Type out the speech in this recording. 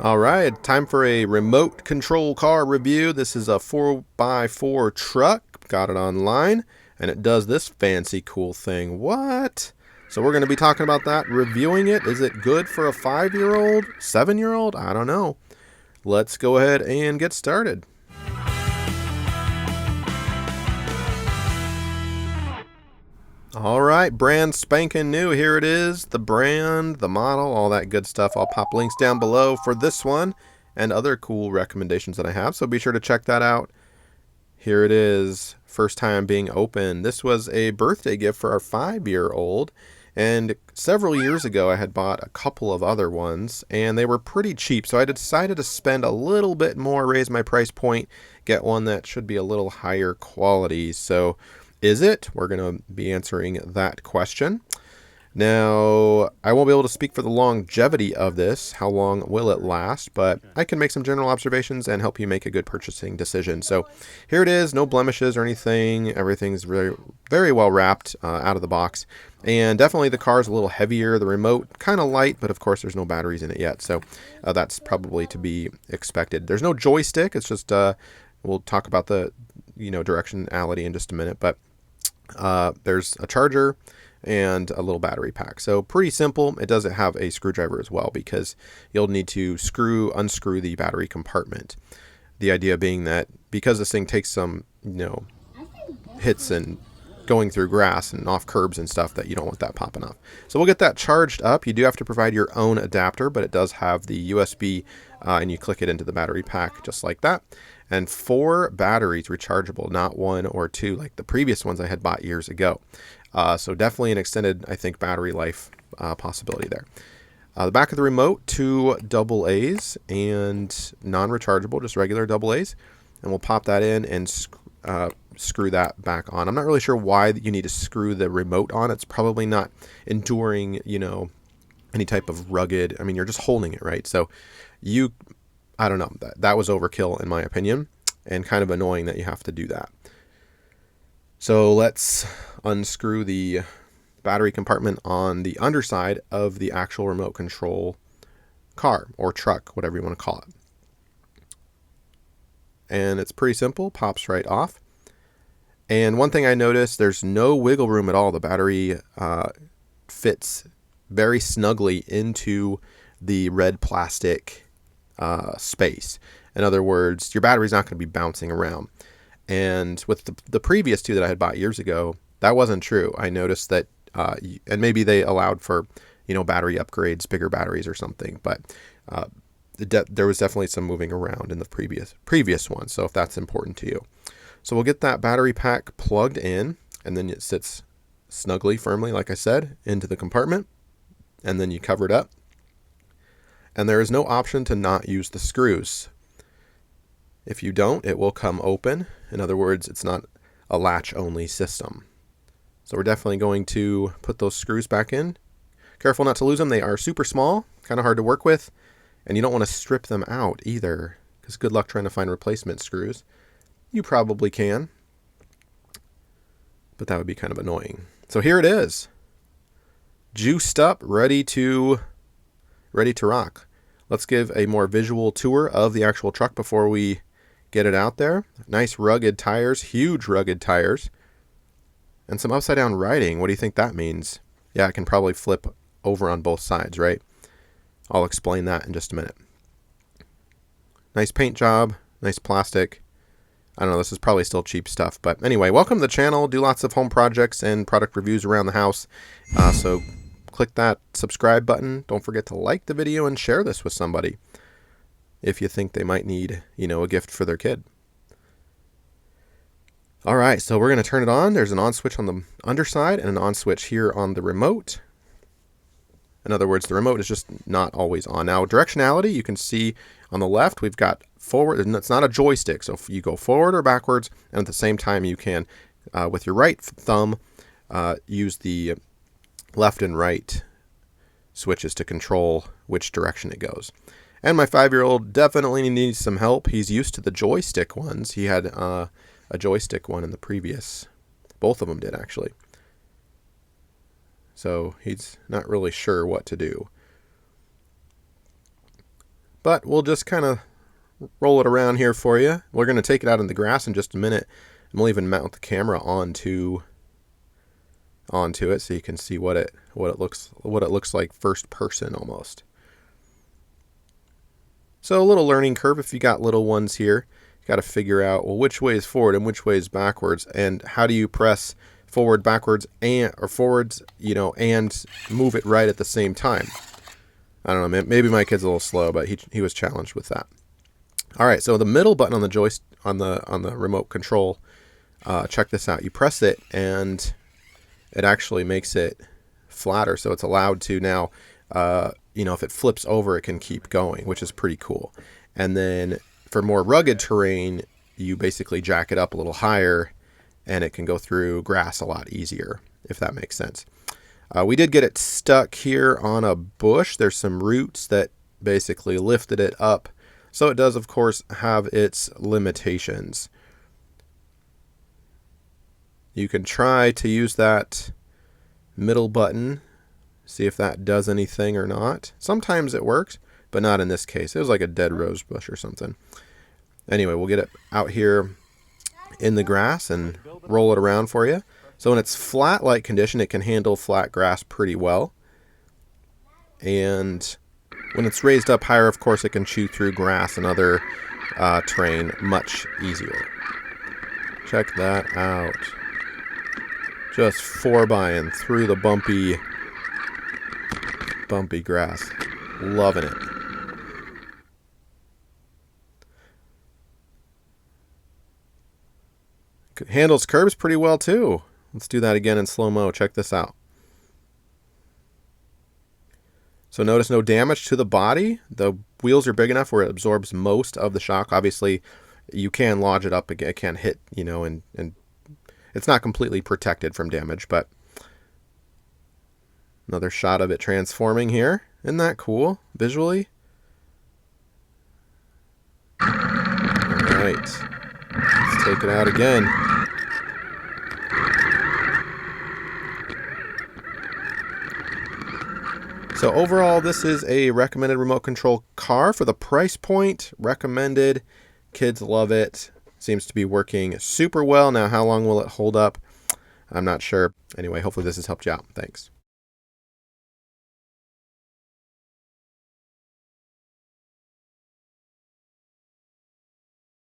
All right, time for a remote control car review. This is a 4x4 truck. Got it online, and it does this fancy cool thing. What? So we're going to be talking about that, reviewing it. Is it good for a 5-year-old, 7-year-old? I don't know. Let's go ahead and get started. All right, brand spanking new. Here it is, the brand, the model, all that good stuff. I'll pop links down below for this one and other cool recommendations that I have, so be sure to check that out. Here it is, first time being opened. This was a birthday gift for our 5-year-old, and several years ago I had bought a couple of other ones, and they were pretty cheap, so I decided to spend a little bit more, raise my price point, get one that should be a little higher quality. So is it? We're going to be answering that question. Now, I won't be able to speak for the longevity of this, how long will it last, but I can make some general observations and help you make a good purchasing decision. So here it is, no blemishes or anything. Everything's very, very well wrapped out of the box. And definitely the car is a little heavier. The remote, kind of light, but of course there's no batteries in it yet. So that's probably to be expected. There's no joystick. It's just, we'll talk about the, directionality in just a minute. But there's a charger and a little battery pack. So pretty simple. It doesn't have a screwdriver as well because you'll need to unscrew the battery compartment. The idea being that because this thing takes some, hits and going through grass and off curbs and stuff, that you don't want that popping off. So we'll get that charged up. You do have to provide your own adapter, but it does have the USB and you click it into the battery pack just like that. And 4 batteries rechargeable, not 1 or 2 like the previous ones I had bought years ago. So definitely an extended, I think, battery life possibility there. The back of the remote, 2 AA's and non-rechargeable, just regular AA's. And we'll pop that in and screw that back on. I'm not really sure why you need to screw the remote on. It's probably not enduring, any type of rugged, you're just holding it, right? So I don't know, that was overkill in my opinion and kind of annoying that you have to do that. So let's unscrew the battery compartment on the underside of the actual remote control car or truck, whatever you want to call it. And it's pretty simple, pops right off. And one thing I noticed, there's no wiggle room at all. The battery fits very snugly into the red plastic space. In other words, your battery's not going to be bouncing around. And with the previous 2 that I had bought years ago, that wasn't true. I noticed that, and maybe they allowed for, battery upgrades, bigger batteries or something, but there was definitely some moving around in the previous one. So if that's important to you. So we'll get that battery pack plugged in, and then it sits snugly, firmly, like I said, into the compartment, and then you cover it up. And there is no option to not use the screws. If you don't, it will come open. In other words, it's not a latch-only system. So we're definitely going to put those screws back in. Careful not to lose them. They are super small, kind of hard to work with, and you don't want to strip them out either, because good luck trying to find replacement screws. You probably can, but that would be kind of annoying. So here it is, juiced up, ready to rock. Let's give a more visual tour of the actual truck before we get it out there. Nice rugged tires, huge rugged tires, and some upside down writing. What do you think that means? Yeah, I can probably flip over on both sides, right? I'll explain that in just a minute. Nice paint job, nice plastic. I don't know, this is probably still cheap stuff, but anyway, welcome to the channel. Do lots of home projects and product reviews around the house. So click that subscribe button. Don't forget to like the video and share this with somebody if you think they might need, a gift for their kid. All right, so we're going to turn it on. There's an on switch on the underside and an on switch here on the remote. In other words, the remote is just not always on. Now, directionality, you can see on the left, we've got forward, and it's not a joystick. So if you go forward or backwards, and at the same time, you can, with your right thumb, use the left and right switches to control which direction it goes. And my 5-year-old definitely needs some help. He's used to the joystick ones. He had a joystick one in the previous. Both of them did, actually. So he's not really sure what to do. But we'll just kind of roll it around here for you. We're going to take it out in the grass in just a minute, and we'll even mount the camera onto it so you can see what it looks like first person almost. So a little learning curve if you got little ones here. You got to figure out, well, which way is forward and which way is backwards, and how do you press forward, backwards, or forwards, and move it right at the same time. I don't know, maybe my kid's a little slow, but he was challenged with that. All right, so the middle button on the joystick on the remote control, check this out. You press it and it actually makes it flatter, so it's allowed to now, if it flips over, it can keep going, which is pretty cool. And then for more rugged terrain, you basically jack it up a little higher, and it can go through grass a lot easier, if that makes sense. We did get it stuck here on a bush. There's some roots that basically lifted it up. So it does, of course, have its limitations. You can try to use that middle button, see if that does anything or not. Sometimes it works, but not in this case. It was like a dead rose bush or something. Anyway, we'll get it out here in the grass and roll it around for you. So in its flat light condition, it can handle flat grass pretty well. And when it's raised up higher, of course, it can chew through grass and other terrain much easier. Check that out. Just 4-bying through the bumpy grass. Loving it. Handles curbs pretty well too. Let's do that again in slow-mo. Check this out. So notice no damage to the body. The wheels are big enough where it absorbs most of the shock. Obviously, you can lodge it up. It can hit, and it's not completely protected from damage, but another shot of it transforming here. Isn't that cool visually? All right. Let's take it out again. So overall, this is a recommended remote control car for the price point. Recommended. Kids love it. Seems to be working super well. Now, how long will it hold up? I'm not sure. Anyway, hopefully this has helped you out. Thanks.